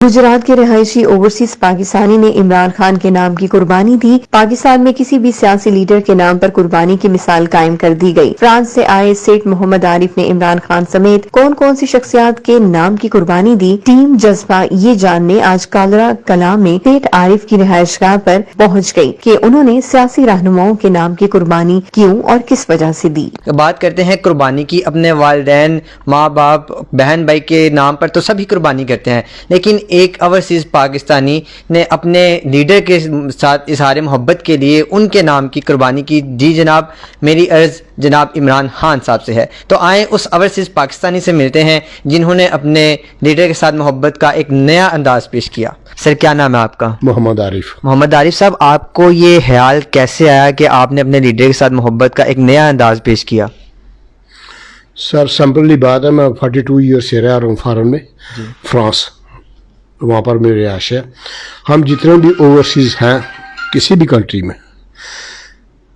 गुजरात के रहायशी ओवरसीज पाकिस्तानी ने इमरान खान के नाम की कुर्बानी दी। पाकिस्तान में किसी भी सियासी लीडर के नाम पर कुर्बानी की मिसाल कायम कर दी गई। फ्रांस से आए सेठ मोहम्मद आरिफ ने इमरान खान समेत कौन कौन सी शख्सियात के नाम की कुर्बानी दी। टीम जज्बा ये जानने आज कालरा कला में सेठ आरिफ की रिहायशगाह पर पहुंच गई कि उन्होंने सियासी रहनुमाओं के नाम की कुर्बानी क्यों और किस वजह से दी। बात करते हैं कुर्बानी की। अपने वालिदैन, माँ बाप, बहन भाई के नाम पर तो सभी कुर्बानी करते हैं, लेकिन एक ओवरसीज पाकिस्तानी ने अपने लीडर के साथ इजहार मोहब्बत के लिए उनके नाम की कुर्बानी की। जी जनाब, मेरी अर्ज़ जनाब इमरान खान साहब से है। तो आए उस ओवरसीज पाकिस्तानी से मिलते हैं जिन्होंने अपने लीडर के साथ मोहब्बत का एक नया अंदाज पेश किया। सर, क्या नाम है आपका? मोहम्मद आरिफ। मोहम्मद आरिफ साहब, आपको ये ख्याल कैसे आया कि आपने अपने लीडर के साथ मोहब्बत का एक नया अंदाज पेश किया? सर, सिंपली बात है, मैं 42 ईयर से रह रहा हूँ फॉरेन में, फ्रांस, वहाँ पर मेरी रिहाइश है। हम जितने भी ओवरसीज़ हैं किसी भी कंट्री में,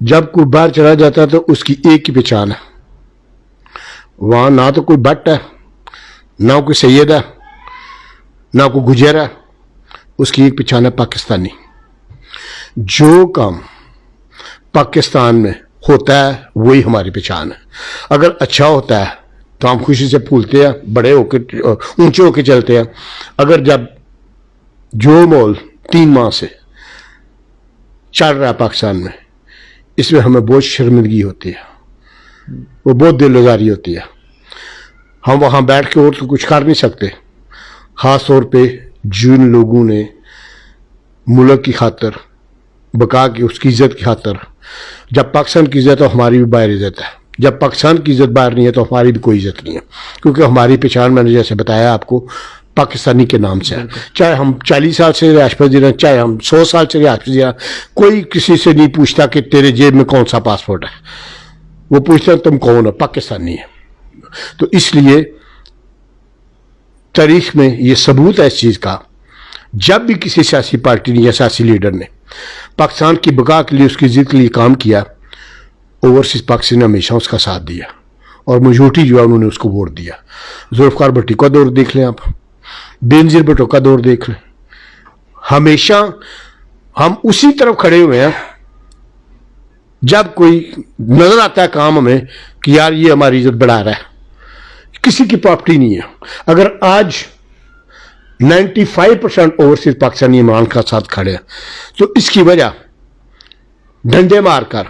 जब कोई बाहर चला जाता है तो उसकी एक ही पहचान है। वहाँ ना तो कोई भट्ट है, ना कोई सैयद है, ना कोई गुजर है, उसकी एक पहचान है पाकिस्तानी। जो काम पाकिस्तान में होता है वही हमारी पहचान है। अगर अच्छा होता है तो हम खुशी से फूलते हैं, बड़े होकर ऊंचे होकर चलते हैं। अगर जब जो माहौल 3 माह से चल रहा है पाकिस्तान में, इसमें हमें बहुत शर्मिंदगी होती है, वो बहुत दिल आज़ारी होती है। हम वहाँ बैठ के और तो कुछ कर नहीं सकते। ख़ास तौर पे जिन लोगों ने मुल्क की खातर, बका की, उसकी इज़्ज़त की खातर, जब पाकिस्तान की इज़्ज़त है तो हमारी भी बाहर इज़्ज़त है, जब पाकिस्तान की इज़्ज़त बाहर नहीं है तो हमारी भी कोई इज़्ज़त नहीं है। क्योंकि हमारी पहचान, मैंने जैसे बताया आपको, पाकिस्तानी के नाम से है। चाहे हम 40 साल से रिहाइश पजीर हैं, चाहे हम 100 साल से रिहाइश पजीर हैं, कोई किसी से नहीं पूछता कि तेरे जेब में कौन सा पासपोर्ट है। वो पूछते हैं तुम कौन हो, पाकिस्तानी है। तो इसलिए तारीख में ये सबूत है इस चीज़ का, जब भी किसी सियासी पार्टी ने या सियासी लीडर ने पाकिस्तान की बका के लिए, उसकी इज़्ज़त के लिए काम किया, ओवरसीज पाकिस्तान ने हमेशा उसका साथ दिया और मेजॉरिटी जो है उन्होंने उसको वोट दिया। जुल्फ़िकार भट्टी का दौर देख लें आप, बेनज़ीर भुट्टो का दौर देख लें, हमेशा हम उसी तरफ खड़े हुए हैं जब कोई नजर आता है काम हमें कि यार ये हमारी इज्जत बढ़ा रहा है। किसी की प्रॉपर्टी नहीं है। अगर आज 95% ओवरसीज पाकिस्तानी इमरान का साथ खड़े हैं तो इसकी वजह डंडे मारकर,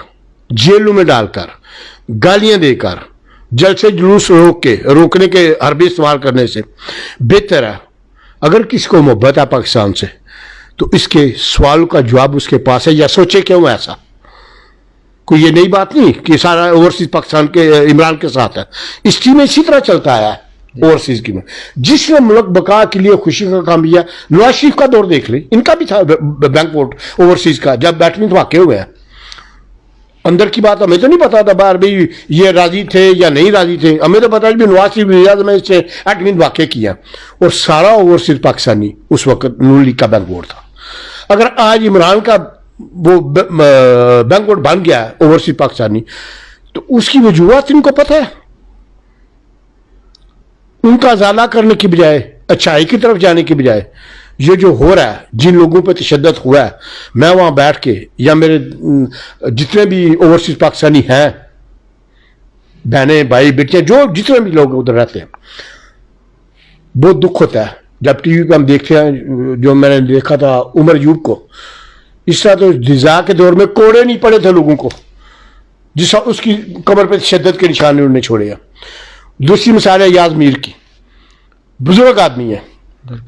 जेलों में डालकर, गालियां देकर, जलसे जुलूस रोकने के हरबी इस्तेमाल करने से बेहतर है अगर किसी को मोहब्बत है पाकिस्तान से तो इसके सवाल का जवाब उसके पास है, या सोचे क्यों ऐसा। कोई ये नई बात नहीं कि सारा ओवरसीज पाकिस्तान के इमरान के साथ है। इस टीम में इसी तरह चलता आया है। ओवरसीज की में जिसने मुल्क बका के लिए खुशी का काम किया, नवाज शरीफ का दौर देख ले, इनका भी था बैंक वोट ओवरसीज का, जब बैटमैन वाक़े हुए हैं। अंदर की बात हमें तो नहीं पता था बाहर भी ये राजी थे या नहीं राजी थे, हमें तो पता भी नवाज शरीफ में इससे एडमिन वाक़े किया और सारा ओवरसीज पाकिस्तानी उस वक्त नून लीग का बैंक वोट था। अगर आज इमरान का वो बैंक वोट बन गया है ओवरसीज पाकिस्तानी, तो उसकी वजूहत इनको पता है। उनका ज़ाला करने की बजाय, अच्छाई की तरफ जाने की बजाय, ये जो हो रहा है, जिन लोगों पे तशद्दुद हुआ है, मैं वहाँ बैठ के या मेरे जितने भी ओवरसीज पाकिस्तानी हैं, बहनें, भाई, बेटियाँ, जो जितने भी लोग उधर रहते हैं, बहुत दुख होता है जब टीवी पे हम देखते हैं। जो मैंने देखा था उमर अयूब को, इस तरह तो जिज़ा के दौर में कोड़े नहीं पड़े थे लोगों को, जिस उसकी कमर पे तशद्दुद के निशान उन्होंने छोड़े हैं। दूसरी मिसाल है याज मीर की, बुजुर्ग आदमी है,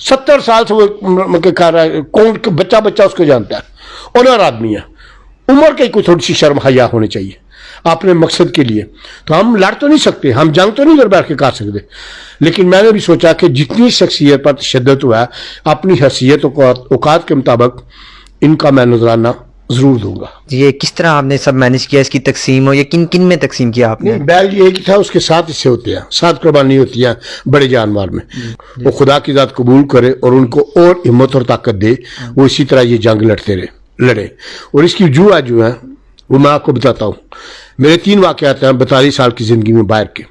70 साल से वो खा रहा है, कौन बच्चा उसको जानता है, ऑनर आदमी है। उम्र की कोई थोड़ी सी शर्म हया होनी चाहिए अपने मकसद के लिए। तो हम लड़ तो नहीं सकते, हम जंग तो नहीं इधर बैठ के कर सकते, लेकिन मैंने भी सोचा कि जितनी शख्सियत पर तशद्दुद हुआ है, अपनी हैसियत औकात के मुताबिक इनका मैं नजराना जरूर दूंगा। ये किस तरह आपने सब मैनेज किया, इसकी तकसीम हो, या किन किन में तकसीम किया आपने? बैल एक ही था, उसके 7 हिस्से होते हैं, 7 कुर्बानी होती है बड़े जानवर में। वो खुदा की ज़ात कबूल करे और उनको और हिम्मत और ताकत दे, वो इसी तरह ये जंग लड़े। और इसकी जुआ जो है वो मैं आपको बताता हूँ। मेरे 3 वाक़यात हैं 42 साल की ज़िंदगी में बाहर के।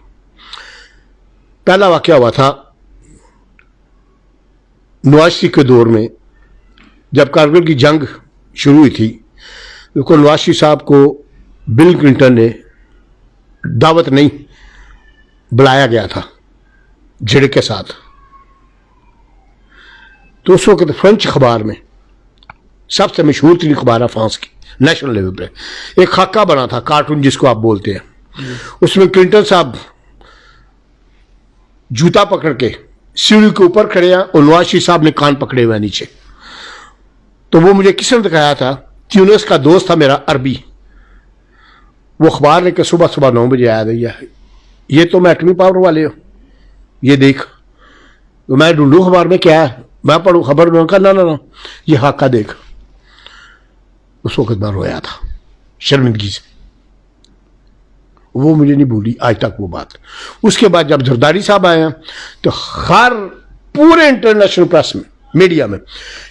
पहला वाक़या हुआ था नवाज शरीफ के दौर में जब कारगिल की जंग शुरू हुई थी तो नवाज शरीफ साहब को बिल क्लिंटन ने दावत नहीं बुलाया गया था झिड़क के साथ। तो उस वक्त फ्रेंच अखबार में सबसे मशहूर तरीन अखबार है फ्रांस की, नेशनल लेवल पे एक खाका बना था, कार्टून जिसको आप बोलते हैं, उसमें क्लिंटन साहब जूता पकड़ के सीढ़ी के ऊपर खड़े हैं और नवाज शरीफ साहब ने कान पकड़े हुए नीचे। तो वो मुझे किसने दिखाया था, ट्यूनिस का दोस्त था मेरा अरबी, वो अखबार लेकर सुबह सुबह 9 बजे आया भैया ये तो मैं एटमी पावर वाले हो, ये देख। तो मैं ढूंढू अखबार में क्या है, मैं पढ़ू खबर में, कहा ना ये खाका देख। उस वक्त मैं रोया था शर्मिंदगी से, वो मुझे नहीं भूली आज तक वो बात। उसके बाद जब जरदारी साहब आए हैं तो हर पूरे इंटरनेशनल प्रेस में, मीडिया में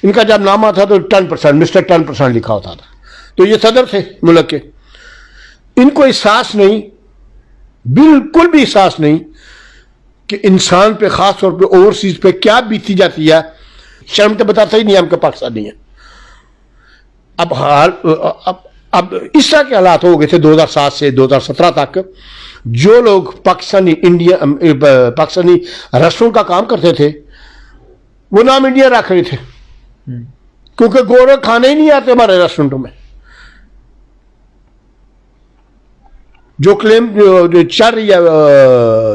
इनका जब नाम आता था तो 10% मिस्टर 10% लिखा होता था। तो ये सदर थे मुल्क के, इनको एहसास नहीं, बिल्कुल भी एहसास नहीं कि इंसान पे खास तौर पे ओवरसीज पे क्या बीती जाती है। शर्म तो बताता ही नहीं हम के पाकिस्तानी है। अब इस तरह के हालात हो गए थे 2007 से 2017 तक। जो लोग पाकिस्तानी रेस्टोरेंट का काम करते थे वो नाम इंडिया रख रहे थे, क्योंकि गोरे खाने ही नहीं आते हमारे रेस्टोरेंटों में। जो क्लेम चल रही है,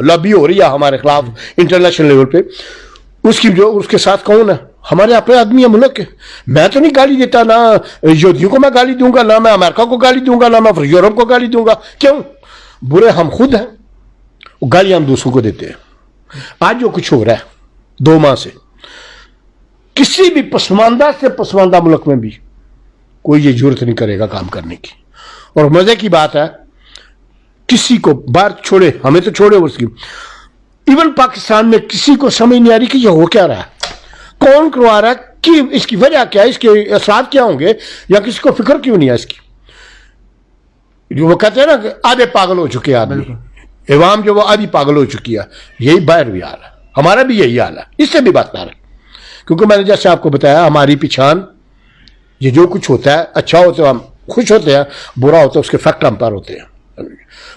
लॉबी हो रही है हमारे खिलाफ इंटरनेशनल लेवल पे, उसकी जो उसके साथ कौन है, हमारे अपने आदमी है मुल्क के। मैं तो नहीं गाली देता, ना यहूदियों को मैं गाली दूंगा, ना मैं अमेरिका को गाली दूंगा, ना मैं यूरोप को गाली दूंगा। क्यों? बुरे हम खुद हैं, गाली हम दूसरों को देते हैं। आज जो कुछ हो रहा है 2 माह से, किसी भी पसमानदा से पसमानदा मुल्क में भी कोई ये जरूरत नहीं करेगा काम करने की। और मजे की बात है, किसी को बात छोड़े, हमें तो छोड़े उसकी, इवन पाकिस्तान में किसी को समझ नहीं आ रही कि ये हो क्या रहा है, कौन करवा रहा है, कि इसकी वजह क्या है, इसके असरात क्या होंगे, या किसी को फिक्र क्यों नहीं है इसकी। जो वो कहते हैं ना कि आधे पागल हो चुके हैं आदमी, इवाम जो वो आधी पागल हो चुकी है। यही बाहर भी हाल है, हमारा भी यही हाल है, इससे भी बात ना रहे। क्योंकि मैंने जैसे आपको बताया, हमारी पहचान, ये जो कुछ होता है, अच्छा होता है हम खुश होते हैं, बुरा होता है उसके फैक्ट हम पर होते हैं।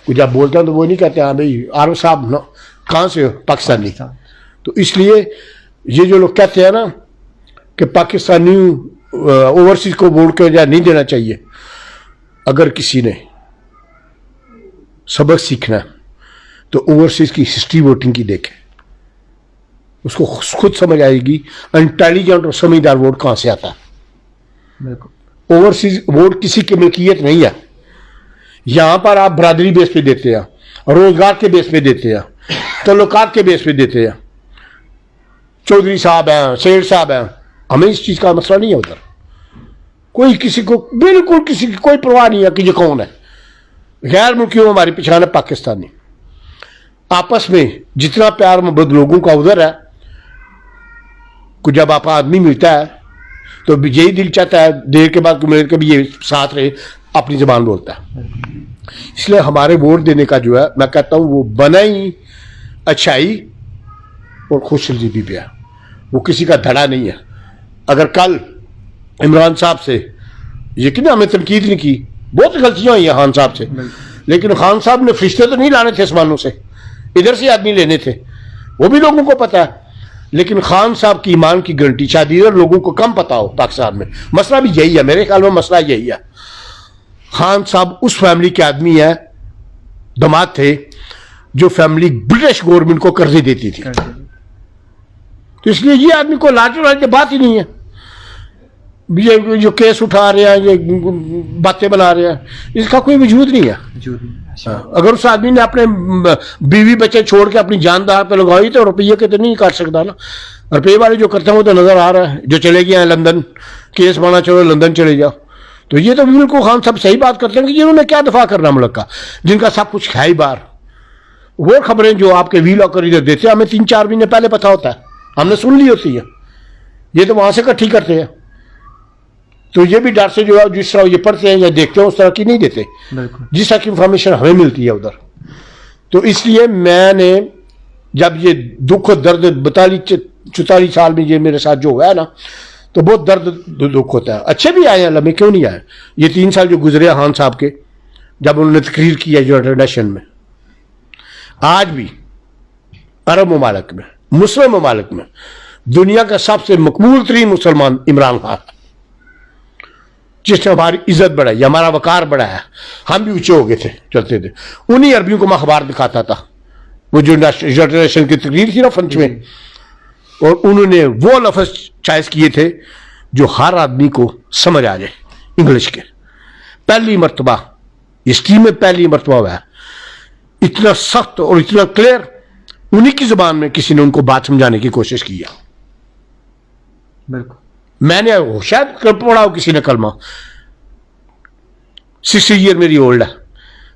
कुछ आप बोलते हैं तो वो नहीं कहते हाँ भाई आरो साहब न कहाँ से हो, पाकिस्तानी। तो इसलिए ये जो लोग कहते हैं ना कि पाकिस्तानी ओवरसीज को वोट के वजह नहीं देना चाहिए, अगर किसी ने सबक सीखना है तो ओवरसीज की हिस्ट्री वोटिंग की देखे, उसको खुद समझ आएगी इंटेलिजेंट और समझदार वोट कहाँ से आता है। ओवरसीज वोट किसी की मिल्कियत नहीं है। यहां पर आप बरादरी बेस पे देते हैं, रोजगार के बेस पे देते हैं, तल्लुकात के बेस पे देते हैं। चौधरी साहब हैं, सेठ साहब हैं, हमें इस चीज का मसला नहीं है उधर। कोई किसी को बिल्कुल किसी की कोई परवाह नहीं है कि ये कौन है। गैर मुल्कियों हमारी पहचान है पाकिस्तानी। आपस में जितना प्यार मोहब्बत लोगों का उधर है, कुछ जब आप आदमी मिलता है तो यही दिल चाहता है देर के बाद मिल के भी ये साथ रहे, अपनी जबान बोलता है। इसलिए हमारे वोट देने का जो है, मैं कहता हूँ वो बना ही अच्छाई और खुशनसीबी पे है, वो किसी का धड़ा नहीं है। अगर कल इमरान साहब से, यकीन हमने तनकीद नहीं की, बहुत गलतियां हुई हैं खान साहब से, लेकिन खान साहब ने फरिश्ते तो नहीं लाने थे आसमानों से, इधर से आदमी लेने थे, वो भी लोगों को पता है। लेकिन खान साहब की ईमान की गारंटी शायद इधर लोगों को कम पता हो। पाकिस्तान में मसला भी यही है, मेरे ख्याल में मसला यही है। खान साहब उस फैमिली के आदमी है, दामाद थे, जो फैमिली ब्रिटिश गवर्नमेंट को कर्जे देती थी। तो इसलिए ये आदमी को लाजवाब की बात ही नहीं है। ये जो केस उठा रहे हैं, ये बातें बना रहे हैं, इसका कोई वजूद नहीं है। अगर उस आदमी ने अपने बीवी बच्चे छोड़ के अपनी जान दाव पे लगाई तो रुपये के तो नहीं काट सकता ना। रुपये वाले जो करते हैं वो तो नजर आ रहा है, जो चले गए हैं लंदन, केस बना, चलो लंदन चले जाओ। तो ये तो बिल्कुल खान साहब सही बात करते हैं कि जिन्होंने क्या दफा करना मुल्क का, जिनका सब कुछ है ही बाहर। वो खबरें जो आपके वी लॉकर इधर देते हैं, हमें 3-4 महीने पहले पता होता है, हमने सुन ली होती है। ये तो वहां से इकट्ठी करते हैं। तो ये भी डर से जो है, जिस तरह ये पढ़ते हैं या देखते हैं उस तरह की नहीं देते, जिस तरह की इंफॉर्मेशन हमें मिलती है उधर। तो इसलिए मैंने जब ये दुख और दर्द 42 44 साल में ये मेरे साथ जो हुआ है ना, तो बहुत दर्द दुख होता है। अच्छे भी आए हैं लम्हे, क्यों नहीं आए। ये 3 साल जो गुजरे खान साहब के, जब उन्होंने तकरीर किया यूनाइटेड नेशन में, आज भी अरब ममालिक में, मुस्लिम ममालिक में दुनिया का सबसे मकबूल तरीन मुसलमान इमरान खान, जिसने हमारी इज्जत बढ़ाई, हमारा वकार बढ़ाया, हम भी ऊंचे हो गए थे, चलते थे। उन्हीं अरबियों को मैं अखबार दिखाता था, वो जो यूनाइटेड नेशन की तकरीर थी ना फ्रेंच में, और उन्होंने वो लफ्ज चॉइस किए थे जो हर आदमी को समझ आ जाए, इंग्लिश के। पहली मरतबा हिस्ट्री में पहली मरतबा हुआ है, इतना सख्त और इतना क्लियर, उन्हीं की जुबान में किसी ने उनको बात समझाने की कोशिश की है। बिल्कुल, मैंने शायद पढ़ा हो किसी ने कलमा, 60 ईयर मेरी ओल्ड है,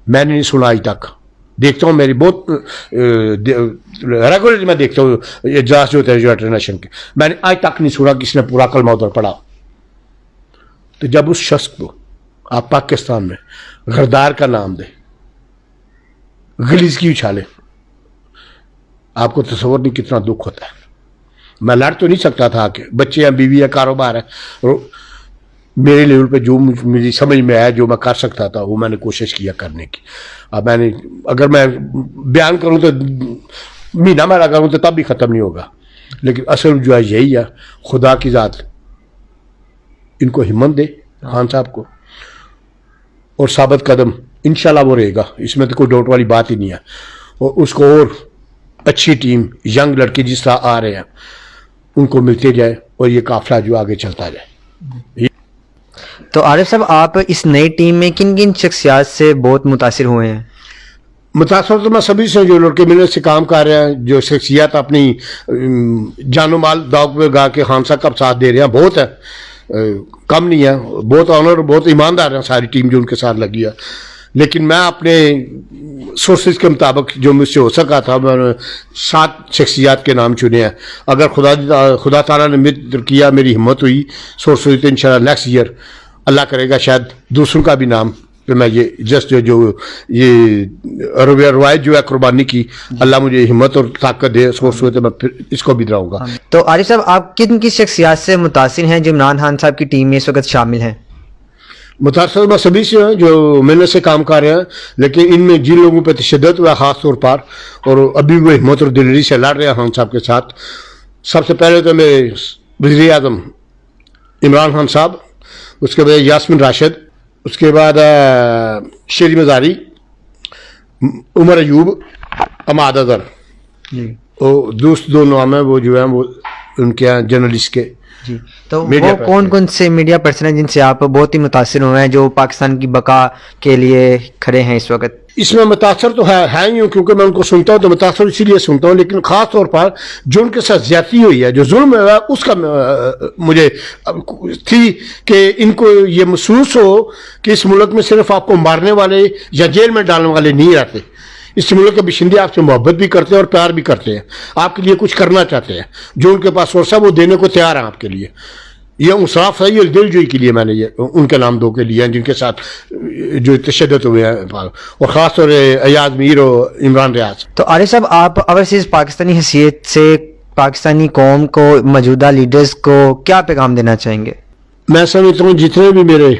मैंने नहीं सुना आज तक। देखता हूँ, मेरी बहुत रेगुलरली मैं देखता हूँ इजलास जो होते हैं यूनाइटेड नेशन के, मैंने आज तक नहीं सुना किसी ने पूरा कलमा उधर पढ़ा। तो जब उस शख्स को आप पाकिस्तान में गरदार का नाम दे, गलीज की उछाले, आपको तस्वर नहीं कितना दुख होता है। मैं लड़ तो नहीं सकता था कि बच्चे हैं, बीवी है, कारोबार है, और मेरे लेवल पे जो मेरी समझ में आया, जो मैं कर सकता था, वो मैंने कोशिश किया करने की। अब मैंने, अगर मैं बयान करूं तो महीना मैं लगाऊं तो तब भी ख़त्म नहीं होगा। लेकिन असल जो है यही है, खुदा की ज़ात इनको हिम्मत दे खान साहब को, और साबित कदम इंशाल्लाह वो रहेगा, इसमें तो कोई डाउट वाली बात ही नहीं है। और उसको और अच्छी टीम, यंग लड़के जिस तरह आ रहे हैं, उनको मिलते जाए और ये काफिला जो आगे चलता जाए। तो आरिफ साहब, आप इस नई टीम में किन किन शख्सियात से बहुत मुतासिर हुए हैं? मुतासर तो मैं सभी से, जो लड़के मेरे से काम कर रहे हैं, जो शख्सियत अपनी जानो माल दाव पे लगा के खान साहब का साथ दे रहे हैं, बहुत है, कम नहीं है, बहुत ऑनर, बहुत ईमानदार है सारी टीम जो उनके साथ लगी है। लेकिन मैं अपने सोर्सेज के मुताबिक जो मुझसे हो सका था, मैंने 7 शख्सियात के नाम चुने हैं। अगर खुदा ताला ने मित्र किया, मेरी हिम्मत हुई, सोर्स हुई, तो इंशाल्लाह नेक्स्ट ईयर अल्लाह करेगा शायद दूसरों का भी नाम पे मैं ये जस्ट जो ये रवायत जो है कुर्बानी की, अल्लाह मुझे हिम्मत और ताकत दे, सोर्स हुए तो मैं फिर इसको भी दोहराऊंगा। तो आरिफ साहब, आप किन की शख्सियात से मुतासिर हैं जो इमरान खान साहब की टीम में इस वक्त शामिल हैं? मुतासर मैं सभी से हैं जो मेहनत से काम कर रहे हैं, लेकिन इनमें जिन लोगों पर तशद्दुद हुआ खास तौर पर, और अभी वो हिम्मत और दिलेरी से लड़ रहे हैं खान साहब के साथ, सबसे पहले तो मेरे वज़ीर आज़म इमरान खान साहब, उसके बाद यास्मीन राशिद, उसके बाद शेरी मज़ारी, उमर अयूब, अमाद अज़हर, वो दोस्त 2 नाम है, वो जो है वो उनके यहाँ जर्नलिस्ट के। जी, तो वो कौन कौन से मीडिया पर्सन हैं जिनसे आप बहुत ही मुतासिर हुए हैं, जो पाकिस्तान की बका के लिए खड़े हैं इस वक्त? इसमें मुतासर तो है ही हूँ, क्योंकि मैं उनको सुनता हूँ तो मुतासर इसीलिए सुनता हूँ, लेकिन ख़ास तौर पर जो उनके साथ ज्यादती हुई है, जो जुल्म हुआ, उसका मुझे थी कि इनको ये महसूस हो कि इस मुल्क में सिर्फ आपको मारने वाले या जेल में डालने वाले नहीं रहते। इस मुल्क के बशिंदे आपसे मोहब्बत भी करते हैं और प्यार भी करते हैं, आपके लिए कुछ करना चाहते हैं, जो उनके पास सोर्स है वो देने को तैयार है आपके लिए। ये मुसाफ है, ये दिलजोई के लिए मैंने ये उनके नाम 2 के लिए हैं जिनके साथ जो तशद्दुद हुए हैं, और ख़ास तौर पर अयाज मीर और इमरान रियाज। तो आरिफ साहब, आप ओवरसीज पाकिस्तानी हैसियत से पाकिस्तानी कौम को, मौजूदा लीडर्स को क्या पैगाम देना चाहेंगे? मैं समझता हूँ जितने भी मेरे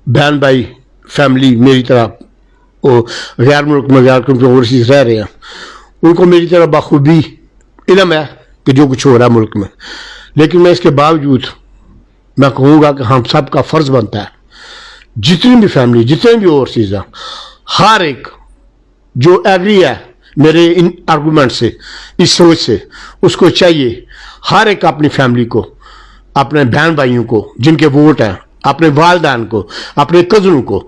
बहन भाई, फैमिली मेरी तरह वो गैर मुल्क में, गैर ओवरसीज रह रहे हैं, उनको मेरी तरह बखूबी इल्म है कि जो कुछ हो रहा है मुल्क में। लेकिन मैं इसके बावजूद मैं कहूँगा कि हम सब का फ़र्ज़ बनता है, जितनी भी फैमिली, जितने भी ओवरसीज हैं, हर एक जो एग्री है मेरे इन आर्गूमेंट से, इस सोच से, उसको चाहिए हर एक अपनी फैमिली को, अपने बहन भाइयों को जिनके वोट हैं, अपने वालदान को, अपने कज़नों को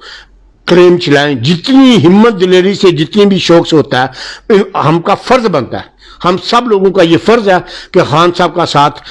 क्लेम चलाएं। जितनी हिम्मत दिलेरी से, जितनी भी शौक से होता है, हमका फ़र्ज़ बनता है, हम सब लोगों का ये फ़र्ज़ है कि खान साहब का साथ।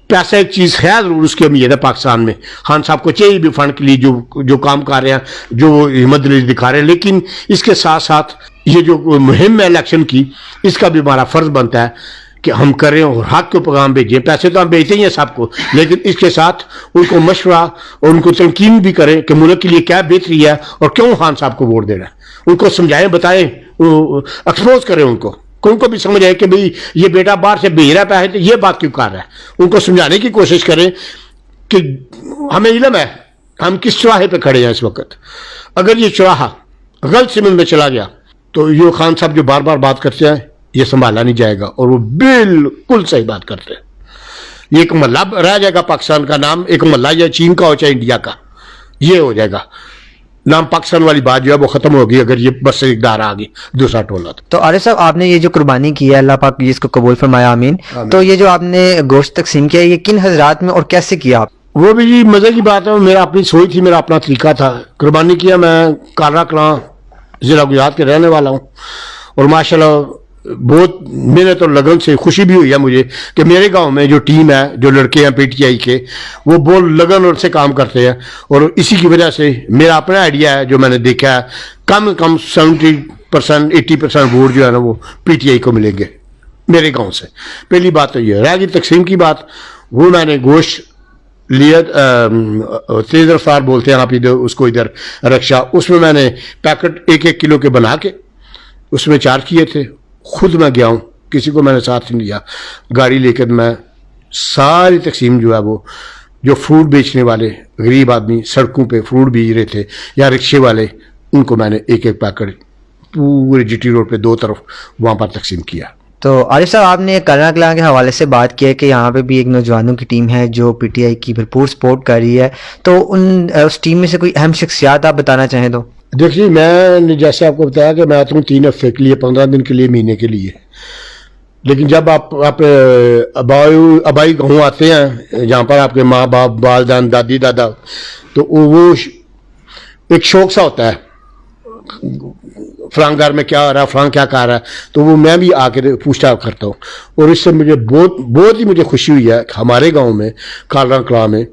पैसा एक चीज़ है ज़रूर, उसकी उम्मीद है पाकिस्तान में, खान साहब को चाहिए भी फंड के लिए जो काम कर रहे हैं, जो हिम्मत दिलेरी दिखा रहे हैं। लेकिन इसके साथ साथ ये जो मुहिम है इलेक्शन की, इसका भी हमारा फ़र्ज़ बनता है कि हम करें और हक के पैगाम भेजें। पैसे तो हम भेजते ही हैं सबको, लेकिन इसके साथ उनको मशवरा और उनको तनकीन भी करें कि मुल्क के लिए क्या बेहतरी है और क्यों खान साहब को वोट देना है। उनको समझाएं, बताएं, एक्सपोज करें उनको उनको भी समझ आए कि भाई ये बेटा बाहर से भेज रहा है पैसे, तो ये बात क्यों कर रहा है। उनको समझाने की कोशिश करें कि हमें इल्म है हम किस चौराहे पे खड़े हैं इस वक्त। अगर ये चौराहा गलत सिमत में चला गया तो यूं खान साहब जो बार बार बात करते हैं ये संभाला नहीं जाएगा, और वो बिल्कुल सही बात करते हैं। ये एक मोहल्ला रह जाएगा पाकिस्तान का नाम, एक मोहल्ला या चीन का हो चाहे इंडिया का, ये हो जाएगा नाम पाकिस्तान वाली बात जो है वो खत्म होगी अगर ये बस से इकदार आ गई दूसरा टोला। तो आरिफ साहब आपने ये जो कुर्बानी की है, अल्लाह पाक इसको कबूल फरमाया, आमीन। तो ये जो आपने गोश्त तकसीम किया ये किन हजरात में और कैसे किया आप? वो भी जी मज़े की बात है, मेरा अपनी सोच थी, मेरा अपना तरीका था। कुर्बानी किया, मैं कारा कलां ज़िला गुजरात के रहने वाला हूँ, और माशाल्लाह बहुत मेहनत और लगन से खुशी भी हुई है मुझे कि मेरे गांव में जो टीम है, जो लड़के हैं पीटीआई के, वो बहुत लगन और से काम करते हैं। और इसी की वजह से मेरा अपना आइडिया है जो मैंने देखा है, कम 70% 80% वोट जो है ना वो पीटीआई को मिलेंगे मेरे गांव से। पहली बात तो ये रह गई तकसीम की बात। वो मैंने गोश्त लिया, तेज रफ्तार बोलते हैं आप इधर उसको, इधर रक्षा, उसमें मैंने पैकेट 1-1 किलो के बना के उसमें चार्ज किए थे। खुद मैं गया हूँ, किसी को मैंने साथ नहीं लिया, गाड़ी लेकर मैं सारी तकसीम जो है वो, जो फ्रूट बेचने वाले गरीब आदमी सड़कों पे फ्रूट बेच रहे थे या रिक्शे वाले, उनको मैंने 1-1 पैकेट पूरे जीटी रोड पे 2 तरफ वहाँ पर तकसीम किया। तो आरिफ साहब आपने कारा कलां के हवाले से बात की है कि यहाँ पे भी एक नौजवानों की टीम है जो पीटीआई की भरपूर सपोर्ट कर रही है, तो उस टीम में से कोई अहम शख्सियात आप बताना चाहें तो? देखिए, मैंने जैसे आपको बताया कि मैं आता हूँ 3 हफ्ते के लिए, 15 दिन के लिए, महीने के लिए। लेकिन जब आप अबाई गाँव आते हैं जहाँ पर आपके माँ बाप, वालदान, दादी दादा, तो वो एक शौक सा होता है, फलां घर में क्या हो रहा है, फलां क्या कर रहा है, तो वो मैं भी आके पूछता करता हूँ। और इससे मुझे बहुत ही मुझे खुशी हुई है कि हमारे गांव में कारा कलां में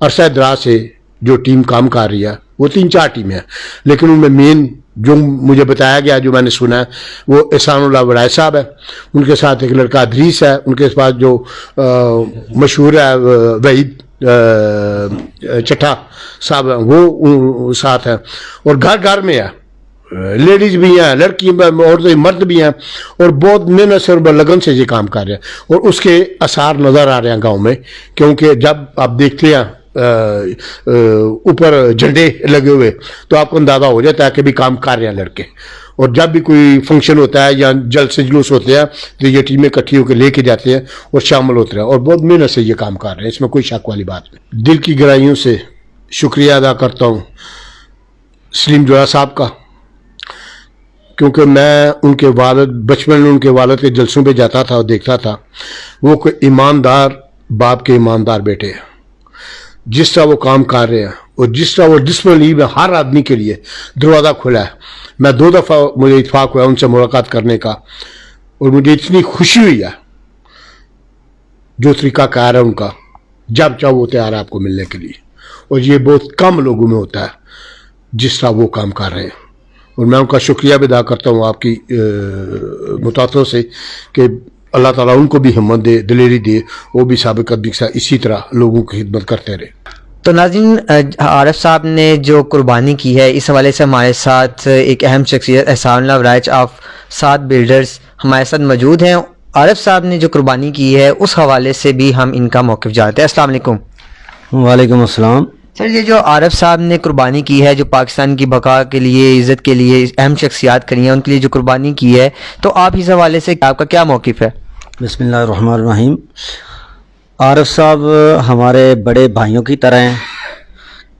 अरसा दराज से जो टीम काम कर रही है, वो 3-4 टीमें हैं, लेकिन उनमें मेन जो मुझे बताया गया, जो मैंने सुना है, वो एहसानुल्लाह वराय साहब है, उनके साथ एक लड़का अदरीस है, उनके पास जो मशहूर है वहीद चट्ठा साहब है, वो साथ है। और घर घर में है, लेडीज भी हैं, लड़की औरतें मर्द भी हैं, और बहुत मेहनत से और लगन से ये काम कर रहे हैं, और उसके असर नज़र आ रहे हैं गांव में। क्योंकि जब आप देखते हैं ऊपर झंडे लगे हुए तो आपको अंदाज़ा हो जाता है कि भी काम कर रहे हैं लड़के। और जब भी कोई फंक्शन होता है या जलसे जुलूस होते हैं तो ये टीमें इकट्ठी होकर लेके जाते हैं और शामिल होते हैं, और बहुत मेहनत से ये काम कर रहे हैं, इसमें कोई शक वाली बात नहीं। दिल की गहराइयों से शुक्रिया अदा करता हूँ सलीम जोया साहब का, क्योंकि मैं उनके वालिद, बचपन में उनके वालिद के जलसों पे जाता था और देखता था, वो कोई ईमानदार बाप के ईमानदार बेटे हैं। जिस तरह वो काम कर रहे हैं और जिस तरह वो डिस्पलिव है, हर आदमी के लिए दरवाज़ा खुला है। मैं 2 दफ़ा मुझे इत्फाक हुआ उनसे मुलाकात करने का, और मुझे इतनी खुशी हुई है जो तरीका कार है उनका, जब चाहो वो तैयार है आपको मिलने के लिए। और ये बहुत कम लोगों में होता है जिस तरह वो काम कर रहे हैं, और मैं उनका शुक्रिया भी अदा करता हूँ आपकी मुतातों से कि अल्लाह ताला उनको भी हिम्मत दे, दिलेरी दे, वो भी साबिक़ कदमी से इसी तरह लोगों की खिदमत करते रहे। तो नाज़रीन, आरिफ साहब ने जो कुर्बानी की है, इस हवाले से हमारे साथ एक अहम शख्सियत Ehsanullah Waraich of Saad builders हमारे साथ मौजूद हैं। आरिफ साहब ने जो कुर्बानी की है उस हवाले से भी हम इनका मौक़िफ़ जानते हैं। अस्सलाम वालेकुम। वालेकुम अस्सलाम। सर, ये जो आरिफ साहब ने कुर्बानी की है, जो पाकिस्तान की बका के लिए, इज़्ज़त के लिए अहम शख्सियात करी हैं, उनके लिए जो कुर्बानी की है, तो आप इस हवाले से आपका क्या मौक़िफ़ है? बिस्मिल्लाहिर्रहमानिर्रहीम। आरिफ साहब हमारे बड़े भाइयों की तरह हैं,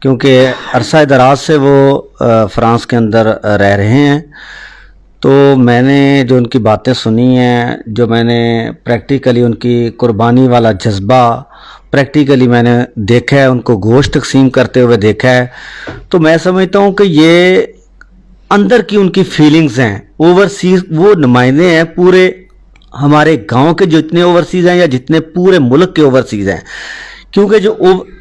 क्योंकि अरसा दराज से वो फ़्रांस के अंदर रह रहे हैं। तो मैंने जो उनकी बातें सुनी हैं, जो मैंने प्रैक्टिकली उनकी कुर्बानी वाला जज्बा प्रैक्टिकली मैंने देखा है, उनको गोश्त तकसीम करते हुए देखा है, तो मैं समझता हूँ कि ये अंदर की उनकी फीलिंग्स हैं। ओवरसीज़ वो नुमाइंदे हैं पूरे हमारे गांव के, जो इतने ओवरसीज़ हैं या जितने पूरे मुल्क के ओवरसीज़ हैं, क्योंकि जो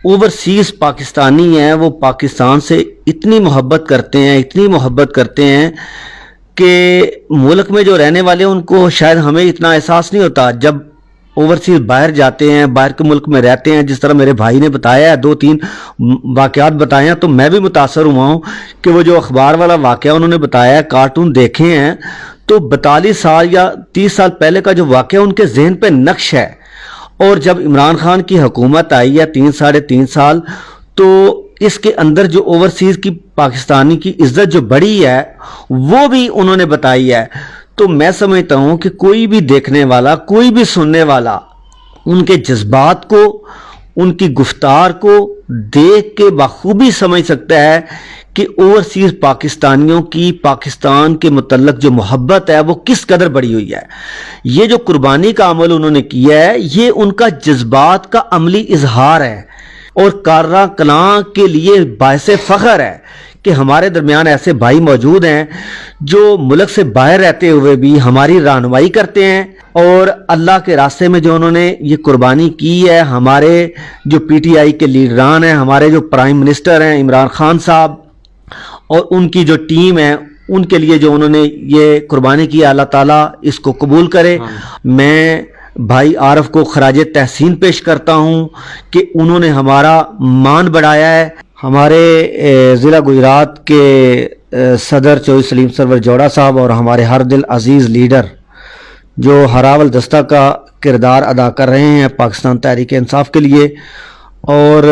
ओवरसीज़ पाकिस्तानी हैं वो पाकिस्तान से इतनी मोहब्बत करते हैं, इतनी मोहब्बत करते हैं कि मुल्क में जो रहने वाले उनको शायद हमें इतना एहसास नहीं होता। जब ओवरसीज़ बाहर जाते हैं, बाहर के मुल्क में रहते हैं, जिस तरह मेरे भाई ने बताया है, 2-3 वाक़यात बताए हैं, तो मैं भी मुतासर हुआ हूँ कि वो जो अखबार वाला वाक़या उन्होंने बताया, कार्टून देखे हैं, تو 42 سال یا 30 سال پہلے کا جو واقعہ ان کے ذہن پہ نقش ہے. اور جب عمران خان کی حکومت آئی ہے 3-3.5 سال, تو اس کے اندر جو اوورسیز کی پاکستانی کی عزت جو بڑھی ہے وہ بھی انہوں نے بتائی ہے. تو میں سمجھتا ہوں کہ کوئی بھی دیکھنے والا, کوئی بھی سننے والا ان کے جذبات کو, ان کی گفتار کو دیکھ کے بخوبی سمجھ سکتا ہے کہ اوورسیز پاکستانیوں کی پاکستان کے متعلق جو محبت ہے وہ کس قدر بڑی ہوئی ہے. یہ جو قربانی کا عمل انہوں نے کیا ہے یہ ان کا جذبات کا عملی اظہار ہے, اور کارہ کلاں کے لیے باعث فخر ہے کہ ہمارے درمیان ایسے بھائی موجود ہیں جو ملک سے باہر رہتے ہوئے بھی ہماری رہنمائی کرتے ہیں, اور اللہ کے راستے میں جو انہوں نے یہ قربانی کی ہے. ہمارے جو پی ٹی آئی کے لیڈران ہیں, ہمارے جو پرائم منسٹر ہیں عمران خان صاحب, اور ان کی جو ٹیم ہے, ان کے لیے جو انہوں نے یہ قربانی کی, اللہ تعالیٰ اس کو قبول کرے. میں بھائی عارف کو خراج تحسین پیش کرتا ہوں کہ انہوں نے ہمارا مان بڑھایا ہے. ہمارے ضلع گجرات کے صدر چوہدری سلیم سرور جوڑا صاحب اور ہمارے ہر دل عزیز لیڈر جو ہراول دستہ کا کردار ادا کر رہے ہیں پاکستان تحریک انصاف کے لیے, اور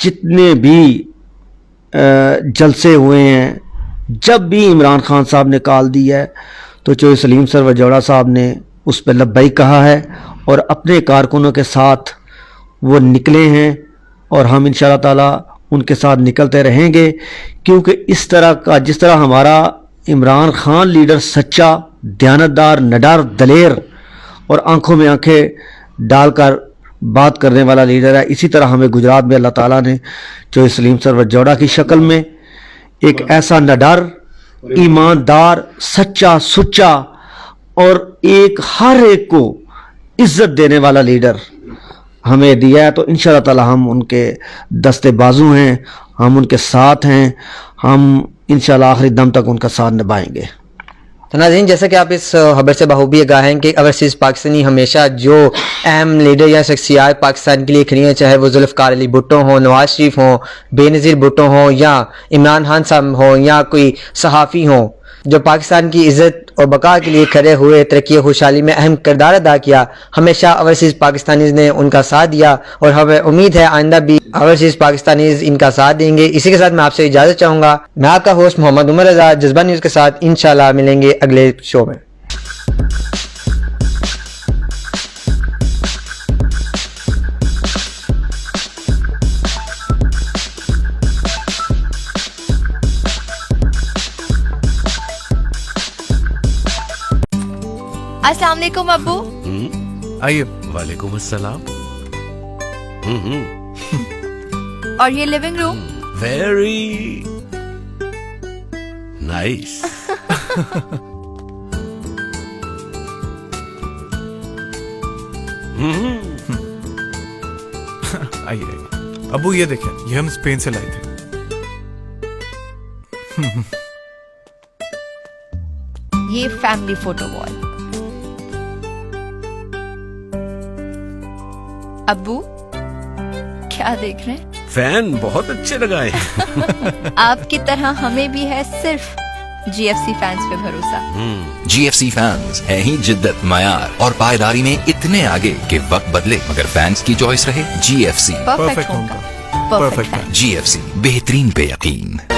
جتنے بھی جلسے ہوئے ہیں, جب بھی عمران خان صاحب نے کال دی ہے تو چوہدری سلیم سرور جوڑا صاحب نے اس پہ لبیک کہا ہے, اور اپنے کارکنوں کے ساتھ وہ نکلے ہیں, اور ہم انشاءاللہ تعالیٰ ان کے ساتھ نکلتے رہیں گے. کیونکہ اس طرح کا, جس طرح ہمارا عمران خان لیڈر سچا, دیانتدار, نڈر, دلیر اور آنکھوں میں آنکھیں ڈال کر بات کرنے والا لیڈر ہے, اسی طرح ہمیں گجرات میں اللہ تعالیٰ نے چوہدری سلیم سرور جوڑا کی شکل میں ایک ایسا نڈر, ایماندار, سچا, سچا اور ایک ہر ایک کو عزت دینے والا لیڈر ہمیں دیا ہے. تو انشاءاللہ تعالیٰ ہم ان کے دستے بازو ہیں, ہم ان کے ساتھ ہیں, ہم انشاءاللہ آخری دم تک ان کا ساتھ نبھائیں گے. تو ناظرین, جیسا کہ آپ اس خبر سے بخوبی آگاہ ہیں کہ اوورسیز پاکستانی ہمیشہ جو اہم لیڈر یا شخصیات پاکستان کے لیے کھڑی ہیں, چاہے وہ ذوالفقار علی بھٹو ہوں, نواز شریف ہوں, بے نظیر بھٹو ہوں, یا عمران خان صاحب ہوں, یا کوئی صحافی ہوں, جو پاکستان کی عزت اور بقا کے لیے کھڑے ہوئے, ترقی و خوشحالی میں اہم کردار ادا کیا, ہمیشہ اوورسیز پاکستانیز نے ان کا ساتھ دیا, اور ہمیں امید ہے آئندہ بھی اوورسیز پاکستانیز ان کا ساتھ دیں گے. اسی کے ساتھ میں آپ سے اجازت چاہوں گا. میں آپ کا ہوسٹ محمد عمر رضا, جذبہ نیوز کے ساتھ انشاءاللہ ملیں گے اگلے شو میں. السلام علیکم ابو. آئیے. وعلیکم السلام. اور یہ لیونگ روم. Very nice. آئیے. ابو یہ دیکھیں, یہ ہم اسپین سے لائے تھے. یہ فیملی فوٹو وال. ابو کیا دیکھ رہے ہیں؟ فین بہت اچھے لگائے. آپ کی طرح ہمیں بھی ہے صرف جی ایف سی فینس پہ بھروسہ. جی ایف سی فینس ہے ہی جدت, معیار اور پائیداری میں اتنے آگے کہ وقت بدلے مگر فینس کی چوائس رہے جی ایف سی. پرفیکٹ ہوم کا پرفیکٹ. Perfect. جی ایف سی, بہترین پہ یقین.